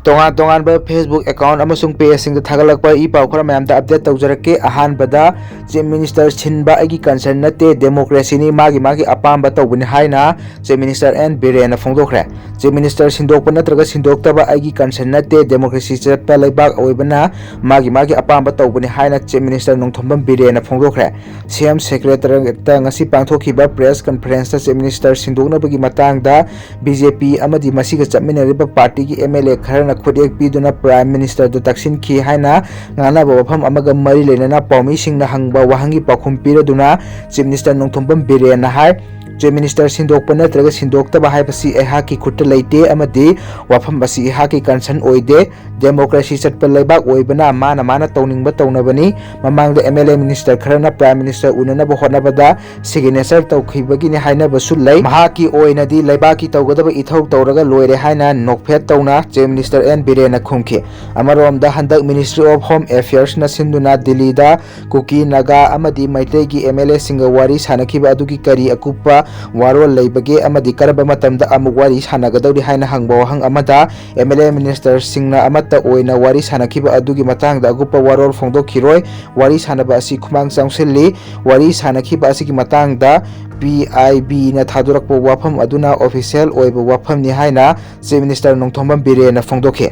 तोंगान तोंगान Facebook account अमसुंग page थागलप ई पाव खर मैम अपडेट तौजरके अहानबदा चीफ मिनिस्टर सिनबा अगी कंसर्न नते डेमोक्रेसी मागी मागी अपाम तौबनी हाइना चीफ मिनिस्टर एन बीरेन फोंदोखरे चीफ मिनिस्टर सिंदोक नत्रग सिंदोक्तब अगी कंसर्न नते डेमोक्रेसी चटप लेबाक ओइबना मागी मागी अपाम तौबनी हाइना चीफ मिनिस्टर नोंथोंबम बीरेन फोंदोखरे सीएम सेक्रेटरीट ngasi पांथोखिबा प्रेस कॉन्फ्रेंस चीफ मिनिस्टर सिंदोकनबगी मतंगदा बीजेपी अमदी मसीग चटमिनरिबा पार्टी की एमएलए खरना खुदेक पीदुना प्राइम मिनिस्टर दो तक्सिन की हाइना गानाबा वफम अमगा मरी लेना पौमी सिंगना हंगबा वहांगी पाखुम पीरदुना चीफ मिनिस्टर नोंथोंबम बीरेन हाय चीफ मिनिस्टर सिंदोक नत्रग सिंदोक्तबा हाइबसी एहाकी खुट लेते अमदी वफम बसी एहाकी कंसर्न ओइदे डेमोक्रेसी चटप लेबाक ओइबना माना माना तौनिंगबा तौनबनी ममांगदा एमएलए मिनिस्टर खरना प्राइम मिनिस्टर उननबा होनबदा सिग्नेचर तौखिबगिनि हाइनबसु लै महाकी ओइनदी लेबाकी तौगदबा इथौ तौरगा लोइरे हाइना नोकफेट तौना चीफ मिनिस्टर एन बीरेन खुमखि अमरोमदा हंदक मिनिस्ट्री ऑफ होम अफेयर्स न सिंधुना दिल्लीदा कुकी नगा अमदी मैतेगी एमएलए सिंगा वारी सानखिबा अदुगी करी अकुपा वारोल लेबगे अमदी करबा मतमदा अमुक वारी सानगदौरी हाइना हंगबा वहंग अमदा एमएलए मिनिस्टर सिंगना अमत्ता ओइना वारी सानखिबा अदुगी मतंगदा अगुपा वारोल फोंदोखिरोय वारी सानबा असि खुमांग चांगसिल्ली वारी सानखिबा असिगी मतंगदा PIB ना थादुरकपा वाफम अदुना ऑफिशियल ओइबा वाफमनि हाइना चीफ मिनिस्टर नोंथोंबम बीरेन फोंदोखे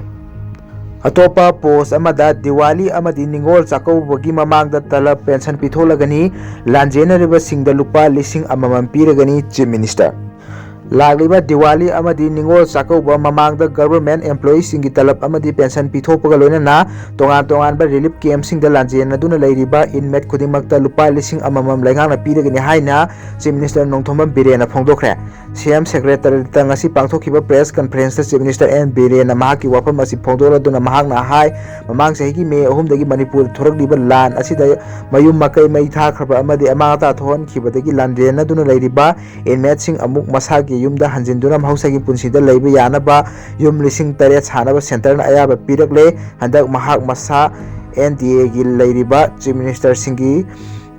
अतोपा पोस्ट अमदा दिवाली अमदी निंगोल चाकौबगी ममांगदा तलब पेंशन पिथोलगनी लांजेनरिबा सिंगदा लुपा लिसिंग अममम पीरगनी चीफ मिनिस्टर लागलिबा दिवाली अमदी निंगोल चाकौबा ममांगदा गवर्नमेंट एम्प्लॉई सिंगी तलब अमदी पेंशन पिथोपगा लोइनना तोंगान तोंगान बा रिलीफ कैंप सिंगदा लांजेनदुना लेरिबा इनमेट खुदिमक्ता लुपा लिसिंग अममम लेंगांगना पीरगनी हाइना चीफ मिनिस्टर नोंथोंबम बीरेन फोंदोखरे सीएम सेक्रेटरीट ngasi पांथोखिबा press conference chief minister N Biren महाकी वाफम असि फोंदोरदुना महांगना हाय ममांग सहिगी मे अहुमदगी मणिपुर थोरकलिबा लान असिदा मयुम मकै मै थाखरबा अमदी अमाता थोहन खिबदगी लांजेनदुना लेरिबा इनमेट सिंग अमुक मसागी युमदा हंजिनदुना महौसागी पुनसिदा लेबा यानबा युम लिसिंग तरेत सानबा सेंटरना अयाबा पीरकले हंदक महाक मसा NTA गी लेरिबा चीफ मिनिस्टर सिंगी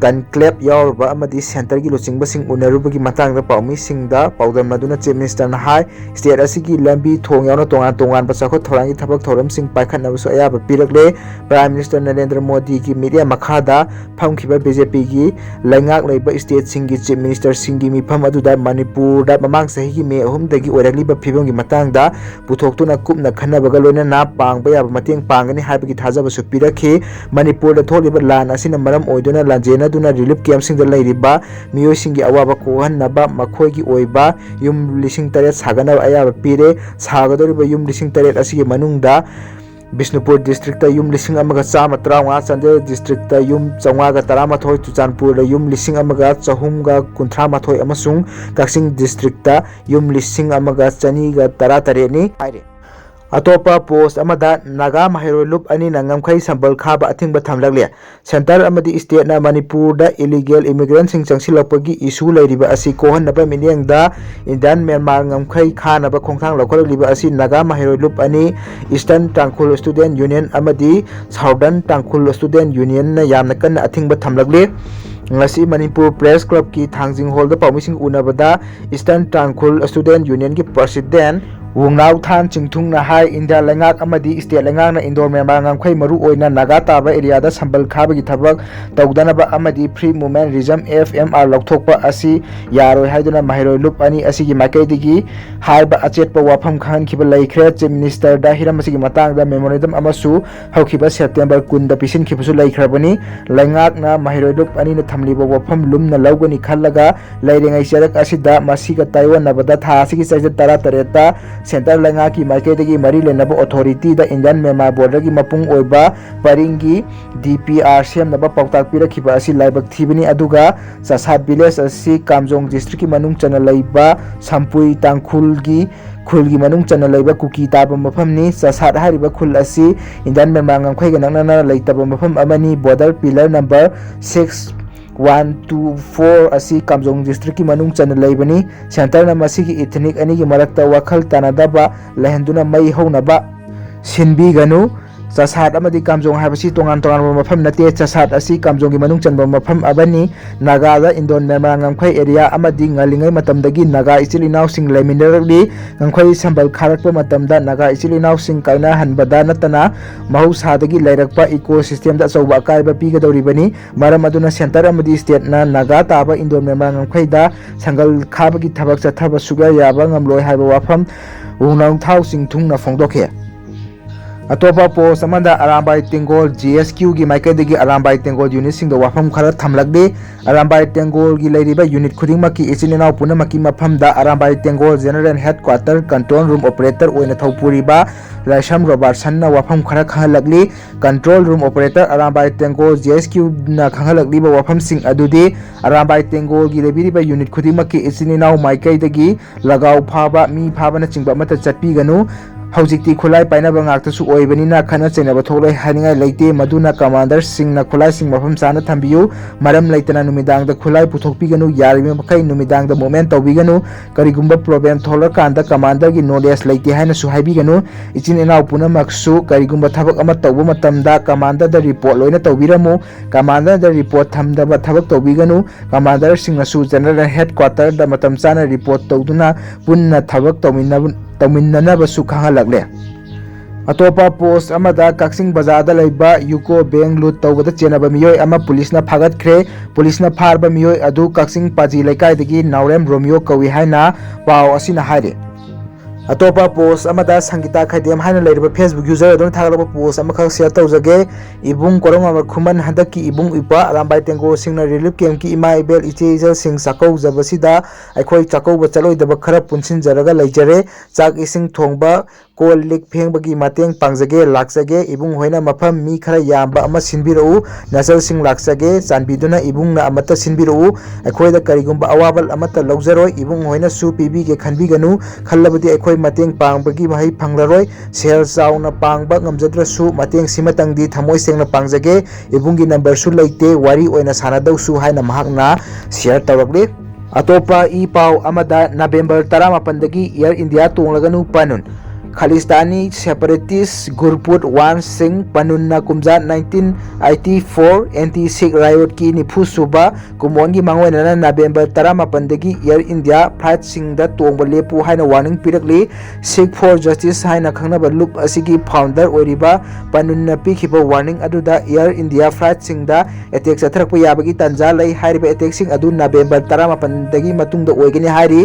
कनक्लेब यावरबा अमदी सेंटर की लुचिंगबा सिंग उनरुबगी मतंगदा पाउमी सिंगदा पाउदमनदुना चीफ मिनिस्टर ना हाय स्टेट असिगी लंबी थोंग यावना तोंगान तोंगान बचाखो थोरांगी थबक थोरम सिंग पाइखनबसु अयाबा पीरकले प्राइम मिनिस्टर नरेंद्र मोदी की मीडिया मखादा फमखिबा बीजेपी की लैंगाक लेबा स्टेट सिंगी चीफ मिनिस्टर सिंगी मिफम अदुदा मणिपुर दा ममांग सहिगी मे अहुमदगी ओरगलिबा फिबमगी मतंगदा पुथोक्तुना कुपना खनबगा लोइनना पांगबा याबा मतेंग पांगनी हाइबगी थाजबसु पीरखि मणिपुर दा थोलिबा लान असिना मरम ओइदुना लांजेना रिलीफ कैंप सिंग अवाब कोहनबा मखोगी ओइबा युम लिसिंग तरेत सागनब अयाब पीरे सागदोरिबा युम लिसिंग तरेत असिगे मनुंगदा बिष्णुपुर डिस्ट्रिक्ट युम लिसिंग अमगा चामा तराउंगा चंदेल डिस्ट्रिक्ट युम चौंगागा तरामाथोय चुचानपुर युम लिसिंग अमगा चहुमगा कुंथ्रामाथोय अमसुंग कक्सिंग डिस्ट्रिक्ट युम लिसिंग अमगा चनीगा तरातरेनी हाइरे अतोपा पोस्ट अमदा नागा महिरोय लुप अनि नंगमखै संबल खाबा अथिंग थमलगले सेंटर अमदी स्टेट ना मणिपुर दा इलीगल इमिग्रेंट सिंग चंगसिलपगी इशू लेरिबा असि कोहनबा मिनियंगदा इंडियन म्यांमार ngमखै खानबा खोंथांग लखोललिबा असि नागा महिरोय लुप अनि ईस्टर्न टांगखुल स्टूडेंट यूनियन अमदी साउदर्न टांगखुल स्टूडेंट यूनियन ना यामना कन अथिंग थमलगले ngasi मणिपुर प्रेस क्लब की थांगजिंग हॉल दा पाउमिसिंग उनबदा ईस्टर्न टांगखुल स्टूडेंट यूनियन की प्रेसिडेंट वुंगनाव थान चिंगथुंगना हाय इंडिया लेंगाक अमदी स्टेट लेंगाकना इंडोर मेंबर ngमखै मरु ओइना नागा ताबा एरियादा संबल खाबगी थबक तौदनबा अमदी फ्री मूवमेंट रिजम FMR लौथोकपा असि यारोय हाइदुना महिरोय लुप अनि असिगी माइकैदिगी हाइबा अचेतपा वाफम खानखिबा लैख्रे चीफ मिनिस्टर दा हिरम असिगी मतंगदा मेमोरेंडम अमसु हौखिबा सेप्टेम्बर 10 दा पिसिन खिबसु लैख्रबनी लेंगाकना महिरोय लुप अनि न थमलिबा वाफम लुमना लौगनी खल्लगा लैरेंगै चरक असिदा मसिगा ताइवनबदा था असिगी साइज तरा तरेता सेंटर लेंगा की माइकेदगी मरी लेनबा अथॉरिटी दा इंडियन म्यांमार बॉर्डर की मपुंग ओइबा परिंगी DPR सेमनबा पाउताक पिरखिबा असि लाइबक थिबनी अदुगा ससाद विलेज असि कामजोंग डिस्ट्रिक्ट की मनुंग चना लैबा संपुई तांगखुलगी खुलगी मनुंग चना लैबा कुकी ताबा मफमनी ससाद हारिबा खुल असि इंडियन म्यांमार ngमखैगा नंगना लैतबा मफम अमनी बॉर्डर पिलर नंबर 6124 असि कामजोंग डिस्ट्रिक्ट की मनुंग चन लेबनी सेंटर न मसिगी इथनिक अनि की मरक्ता वखल तनादबा लहंदुना मई हौनबा सिनबी गनु ꯆꯁꯥꯠ ꯑꯃꯗꯤ ꯀꯥꯝꯖꯣꯡ ꯍꯥꯏꯕꯁꯤ ꯇꯣꯉꯥꯟ ꯇꯣꯉꯥꯟꯕ ꯃꯐꯝ ꯅꯠꯇꯦ ꯆꯁꯥꯠ ꯑꯁꯤ ꯀꯥꯝꯖꯣꯡꯒꯤ ꯃꯅꯨꯡ ꯆꯟꯕ ꯃꯐꯝ ꯑꯃꯅꯤ ꯅꯥꯒꯥꯗ ꯏꯟꯗꯣꯟ ꯃꯦꯟꯃꯥꯔ ꯉꯝꯈꯩ ꯑꯦꯔꯤꯌꯥ ꯑꯃꯗꯤ ꯉꯜꯂꯤꯉꯩ ꯃꯇꯝꯗꯒꯤ ꯅꯥꯒꯥ ꯏꯆꯤꯜ ꯏꯅꯥꯎꯁꯤꯡ ꯂꯩꯃꯤꯟꯅꯔꯛꯂꯤ ꯉꯝꯈꯩ ꯁꯝꯕꯜ ꯈꯥꯔꯛꯄ ꯃꯇꯝꯗ ꯅꯥꯒꯥ ꯏꯆꯤꯜ ꯏꯅꯥꯎꯁꯤꯡ ꯀꯥꯏꯅꯍꯟꯕꯗ ꯅꯠꯇꯅ ꯃꯍꯧꯁꯥꯗꯒꯤ ꯂꯩꯔꯛꯄ ꯏꯀꯣꯁꯤꯁꯇꯦꯝꯗ ꯑꯆꯧꯕ ꯑꯀꯥꯏꯕ ꯄꯤꯒꯗꯧꯔꯤꯕꯅꯤ ꯃꯔꯝ ꯑꯗꯨꯅ ꯁꯦꯟꯇꯔ ꯑꯃꯗꯤ ꯁ꯭ꯇꯦꯠꯅ ꯅꯥꯒꯥ ꯇꯥꯕ ꯏꯟꯗꯣꯟ ꯃꯦꯟꯃꯥꯔ ꯉꯝꯈꯩꯗ ꯁꯪꯒꯜ ꯈꯥꯕꯒꯤ ꯊꯕꯛ ꯆꯠꯊꯕ ꯁꯨꯛꯌꯥ ꯌꯥꯕ ꯉꯝꯂꯣꯏ ꯍꯥꯏꯕ ꯋꯥꯐꯝ ꯎꯅꯧꯊꯥꯎ ꯆꯤꯡꯊꯨꯡꯅ ꯐꯣꯡꯗꯣꯛꯈꯤ ꯑꯇꯣꯞꯄ ꯄꯣꯁ ꯑꯃꯗ ꯑꯔꯥꯝꯕꯥꯏ ꯇꯦꯡꯒꯣꯜ GSQꯒꯤ ꯃꯥꯏꯀꯩꯗꯒꯤ ꯑꯔꯥꯝꯕꯥꯏ ꯇꯦꯡꯒꯣꯜ ꯌꯨꯅꯤꯠꯁꯤꯡꯗ ꯋꯥꯐꯝ ꯈꯔ ꯊꯝꯂꯛꯂꯤ ꯑꯔꯥꯝꯕꯥꯏ ꯇꯦꯡꯒꯣꯜꯒꯤ ꯂꯩꯔꯤꯕ ꯌꯨꯅꯤꯠ ꯈꯨꯗꯤꯡꯃꯛꯀꯤ ꯏꯆꯤꯜ ꯏꯅꯥꯎ ꯄꯨꯝꯅꯃꯛꯀꯤ ꯃꯐꯝꯗ Arambai Tenggol general headquarter control room operator ꯑꯣꯏꯅ ꯊꯧꯄꯨꯔꯤꯕ ꯂꯥꯏꯁ꯭ꯔꯝ ꯔꯣꯕꯥꯔꯠꯁꯟꯅ ꯋꯥꯐꯝ ꯈꯔ ꯈꯪꯍꯜꯂꯛꯂꯤ control room operator Arambai Tenggol GSQꯅ ꯈꯪꯍꯜꯂꯛꯂꯤꯕ ꯋꯥꯐꯝꯁꯤꯡ ꯑꯗꯨꯗꯤ ꯑꯔꯥꯝꯕꯥꯏ ꯇꯦꯡꯒꯣꯜꯒꯤ ꯂꯩꯕꯤꯔꯤꯕ ꯌꯨꯅꯤꯠ ꯈꯨꯗꯤꯡꯃꯛꯀꯤ ꯏꯆꯤꯜ ꯏꯅꯥꯎ ꯃꯥꯏꯀꯩꯗꯒꯤ ꯂꯒꯥꯎ ꯐꯥꯕ ꯃꯤ ꯐꯥꯕꯅꯆꯤꯡꯕ ꯑꯃꯠꯇ ꯆꯠꯄꯤꯒꯅꯨ ꯍꯧꯖꯤꯛꯇꯤ ꯈꯨꯠꯂꯥꯏ ꯄꯥꯏꯅꯕ ꯉꯥꯛꯇꯁꯨ ꯑꯣꯏꯕꯅꯤꯅ ꯈꯠꯅ ꯆꯩꯅꯕ ꯊꯣꯛꯂꯣꯏ ꯍꯥꯏꯅꯤꯡꯉꯥꯏ ꯂꯩꯇꯦ ꯃꯗꯨꯅ ꯀꯃꯥꯟꯗꯔꯁꯤꯡꯅ ꯈꯨꯠꯂꯥꯏꯁꯤꯡ ꯃꯐꯝ ꯆꯥꯅ ꯊꯝꯕꯤꯌꯨ ꯃꯔꯝ ꯂꯩꯇꯅ ꯅꯨꯃꯤꯗꯥꯡꯗ ꯈꯨꯠꯂꯥꯏ ꯄꯨꯊꯣꯛꯄꯤꯒꯅꯨ ꯌꯥꯔꯤꯕ ꯃꯈꯩ ꯅꯨꯃꯤꯗꯥꯡꯗ ꯃꯨꯞꯃꯦꯟ ꯇꯧꯕꯤꯒꯅꯨ ꯀꯔꯤꯒꯨꯝꯕ ꯄ꯭ꯔꯣꯕ꯭ꯂꯦꯝ ꯊꯣꯛꯂꯀꯥꯟꯗ ꯀꯃꯥꯟꯗꯔꯒꯤ ꯅꯣꯂꯦꯖ ꯂꯩꯇꯦ ꯍꯥꯏꯅꯁꯨ ꯍꯥꯏꯕꯤꯒꯅꯨ ꯏꯆꯤꯟ ꯏꯅꯥꯎ ꯄꯨꯝꯅꯃꯛꯁꯨ ꯀꯔꯤꯒꯨꯝꯕ ꯊꯕꯛ ꯑꯃ ꯇꯧꯕ ꯃꯇꯝꯗ ꯀꯃꯥꯟꯗꯔꯗ ꯔꯤꯄꯣꯔꯠ ꯂꯣꯏꯅ ꯇꯧꯕꯤꯔꯝꯃꯨ ꯀꯃꯥꯟꯗꯔꯗ ꯔꯤꯄꯣꯔꯠ ꯊꯝꯗꯕ ꯊꯕꯛ ꯇꯧꯕꯤꯒꯅꯨ ꯀꯃꯥꯟꯗꯔꯁꯤꯡꯅꯁꯨ ꯖꯦꯅꯔꯦꯜ ꯍꯦꯗꯀ꯭ꯋꯥꯔꯇꯔꯗ ꯃꯇꯝ ꯆꯥꯅ ꯔꯤꯄꯣꯔꯠ ꯇꯧꯗꯨꯅ ꯄꯨꯟꯅ ꯊꯕꯛ ꯇꯧꯃꯤꯟꯅꯅꯕꯁꯨ ꯈꯪꯍꯜꯂꯛꯂꯦ ꯑꯇꯣꯞꯄ ꯄꯣꯁ ꯑꯃꯗ ꯀꯛꯆꯤꯡ ꯕꯖꯥꯔꯗ ꯂꯩꯕ ꯌꯨꯀꯣ ꯕꯦꯡ ꯂꯨꯠ ꯇꯧꯕꯗ ꯆꯦꯟꯅꯕ ꯃꯤꯑꯣꯏ ꯑꯃ ꯄꯨꯂꯤꯁꯅ ꯐꯥꯒꯠꯈ꯭ꯔꯦ ꯄꯨꯂꯤꯁꯅ ꯐꯥꯔꯕ ꯃꯤꯑꯣꯏ ꯑꯗꯨ ꯀꯛꯆꯤꯡ ꯄꯥꯖꯤ ꯂꯩꯀꯥꯏꯗꯒꯤ ꯅꯥꯎꯔꯦꯝ ꯔꯣꯃꯤꯌꯣ ꯀꯧꯏ ꯍꯥꯏꯅ ꯄꯥꯎ ꯑꯁꯤꯅ ꯍꯥꯏꯔꯤ ꯑꯇꯣꯞꯄ ꯄꯣꯁ ꯑꯃꯗ ꯁꯪꯒꯤꯇꯥ ꯈꯩꯗꯦꯝ ꯍꯥꯏꯅ ꯂꯩꯔꯤꯕ ꯐꯦꯁꯕꯨꯛ ꯌꯨꯖꯔ ꯑꯗꯨꯅ ꯊꯥꯒꯠꯂꯛꯄ ꯄꯣꯁ ꯑꯃꯈꯛ ꯁꯦꯌꯔ ꯇꯧꯖꯒꯦ ꯏꯕꯨꯡ ꯀꯣꯔꯧꯉꯥꯟꯕ ꯈꯨꯃꯟ ꯍꯟꯗꯛꯀꯤ ꯏꯕꯨꯡ ꯏꯄ꯭ꯋꯥ ꯑꯔꯥꯝꯕꯥꯏ ꯇꯦꯡꯒꯣꯜꯁꯤꯡꯅ ꯔꯤꯂꯤꯐ ꯀꯦꯝꯞꯀꯤ ꯏꯃꯥ ꯏꯕꯦꯜ ꯏꯆꯦ ꯏꯆꯜꯁꯤꯡ ꯆꯥꯛꯀꯧꯖꯕꯁꯤꯗ ꯑꯩꯈꯣꯏ ꯆꯥꯛꯀꯧꯕ ꯆꯠꯂꯣꯏꯗꯕ ꯈꯔ ꯄꯨꯟꯁꯤꯟꯖꯔꯒ ꯂꯩꯖꯔꯦ ꯆꯥꯛ ꯏꯁꯤꯡ ꯊꯣꯡꯕ ꯀꯣꯜ ꯂꯤꯛ ꯐꯦꯡꯕꯒꯤ ꯃꯇꯦꯡ ꯄꯥꯡꯖꯒꯦ ꯂꯥꯛꯆꯒꯦ ꯏꯕꯨꯡ ꯍꯣꯏꯅ ꯃꯐꯝ ꯃꯤ ꯈꯔ ꯌꯥꯝꯕ ꯑꯃ ꯁꯤꯟꯕꯤꯔꯛꯎ ꯅꯆꯜꯁꯤꯡ ꯂꯥꯛꯆꯒꯦ ꯆꯥꯟꯕꯤꯗꯨꯅ ꯏꯕꯨꯡꯅ ꯑꯃꯠꯇ ꯁꯤꯟꯕꯤꯔꯛꯎ ꯑꯩꯈꯣꯏꯗ ꯀꯔꯤꯒꯨꯝꯕ ꯑꯋꯥꯕ ꯑꯃꯠꯇ ꯂꯧꯖꯔꯣꯏ ꯏꯕꯨꯡ ꯍꯣꯏꯅꯁꯨ ꯄꯤꯕꯤꯒꯦ ꯈꯟꯕꯤꯒꯅꯨ ꯈꯜꯂꯕꯗꯤ ꯑꯩꯈꯣꯏ ꯃꯇꯦꯡ ꯄꯥꯡꯕꯒꯤ ꯃꯍꯩ ꯐꯪꯂꯔꯣꯏ ꯁꯦꯜ ꯆꯥꯎꯅ ꯄꯥꯡꯕ ꯉꯝꯖꯗ꯭ꯔꯁꯨ ꯃꯇꯦꯡ ꯁꯤꯃꯇꯪꯗꯤ ꯊꯃꯣꯏ ꯁꯦꯡꯅ ꯄꯥꯡꯖꯒꯦ ꯏꯕꯨꯡꯒꯤ ꯅꯝꯕꯔꯁꯨ ꯂꯩꯇꯦ ꯋꯥꯔꯤ ꯑꯣꯏꯅ ꯁꯥꯟꯅꯗꯧꯁꯨ ꯍꯥꯏꯅ ꯃꯍꯥꯛꯅ ꯁꯤꯌꯔ ꯇꯧꯔꯛꯂꯤ ꯑꯇꯣꯞꯄ ꯏ ꯄꯥꯎ ꯑꯃꯗ ꯅꯕꯦꯝꯕꯔ 18ꯗꯒꯤ ꯏꯌꯔ ꯏꯟꯗꯤꯌꯥ ꯇꯣꯡꯂꯒꯅꯨ ꯄꯥꯅꯨꯟ ꯈꯥꯂꯤꯁꯇꯥनी सेपरेटिस्ट गुरपुट वान सिंह पनुन्ना कुमजा 1984 एंटी सिख रायोट की निफुसुबा कुमोन की मांगोइनना नवेंबर 18 एयर इंडिया फ्लाइट सिंगदा तोंब लेपु हाइना वार्निंग पिरकली सिख फॉर जस्टिस हाइना खंगनबा लुप असिगी फाउंडर ओरिबा पनुन्ना पिखिबा वार्निंग अदुदा एयर इंडिया फ्लाइट सिंगदा अटैक चथरकपा याबगी तंजा लै हाइरिबा अटैक सिंग अदु नवेंबर 18 मतुंगदा ओइगनि हाइरि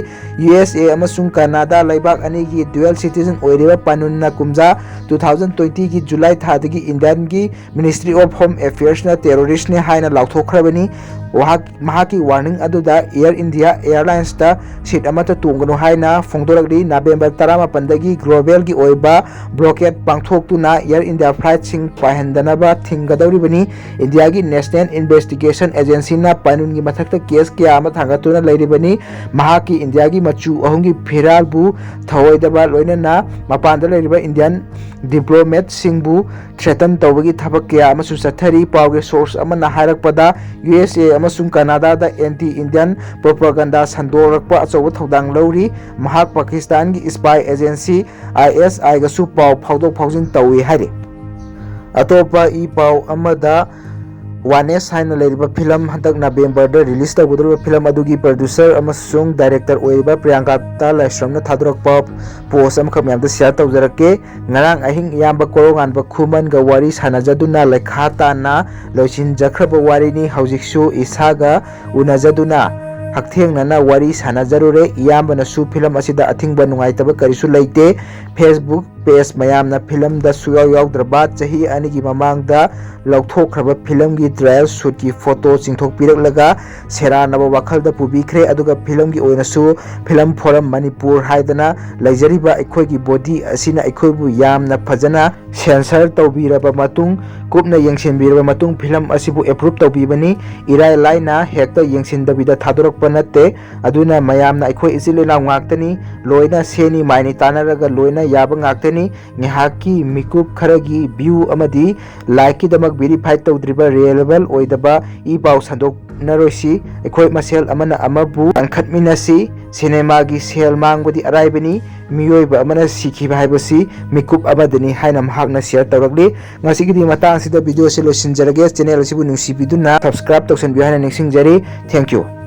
USA अमसुंग कनाडा लैबाक अनिगी ड्युअल सिटीजन पनुन्ना कुमजा 2020 की जुलाई थादगी इंडियन की मिनिस्ट्री ऑफ होम अफेयर्स ना टेररिस्ट ने हाइना लाउथोखरबनी महाकी वार्निंग अदुदा एयर इंडिया एयरलाइंस ता सीट अमत तोंगनो हाइना फोंदोरगली नवेंबर 18 ग्लोबल की ओइबा ब्लॉकेट पांगथोक्तुना एयर इंडिया फ्लाइट सिंग पाहंदनबा थिंगदौरिबनी इंडिया की नेशनल इन्वेस्टिगेशन एजेंसी ना पनुन की मथक केस क्या अमा थांगतुना लैरिबनी महाकी इंडिया की मचु अहुंगी फिरालबु थवैदबा लोइनना मपानदा लैरिबा इंडियन डिप्लोमेट सिंगबु थ्रेटन तौबगी थबक क्या अमसु चथरी पावगे सोर्स अमना हायरकपदा USA अमसुंग कनाडादा एंटी इंडियन प्रोपेगेंडा संदोरकपा अचौबा थौदांग लौरी महाक पाकिस्तान की स्पाई एजेंसी ISI गसु पाव फाउदोक फाउजिन तौई हाइरि अतोपा ई पाव अमदा वानेस हाइना लेरिबा फिल्म हंतक नवेंबर रिलीज तौगदौरिबा फिल्म अदुगी प्रोड्यूसर अमसुंग डायरेक्टर ओइबा प्रियंका लाइस्रमना थादोरकपा पोस्ट अमखक म्यामदा शेयर तौजरके ngarang ahing iyamba koronganba khuman ga wari sanajaduna lekhatana loisinjakhraба warini haujiksu isaga unajaduna hakthengnana wari sanajarure iyambanasu film asida athingba nungaitaba karisu leite Facebook page mayamna film da suyaw yawdraba chahi ani gi mamangda lauthokhraba film gi trial shoot ki photo chingthok piraklaga seranaba wakhal da pubikhre aduga film gi oinasu film forum manipur haidana laijariba aikhoi gi body asina aikhoi bu yamna phajana censor tawbiraba matung kupna yengsinbiraba matung film asibu approve tawbibani irai laina hekta yengsindabida thadorakpa natte aduna mayamna aikhoi isilena ngaktani loina seni maini tanaraga loina yaba ngaktani ngihaki mikup kharagi view amadi like ki damak verified tawdriba reliable oidaba e paw sandok naroisi aikhoi masel amana amabu ankhatminasi cinema gi sel mangbadi araibani मियोइबा अमना सिखिबा हाइबसी मिकुप अमदनी हाइना महाकना share तौरकली ngasiगidi matang sida video se losinjarage channel asibu nungsibidu na subscribe toksan bihaina ningsingjari thank you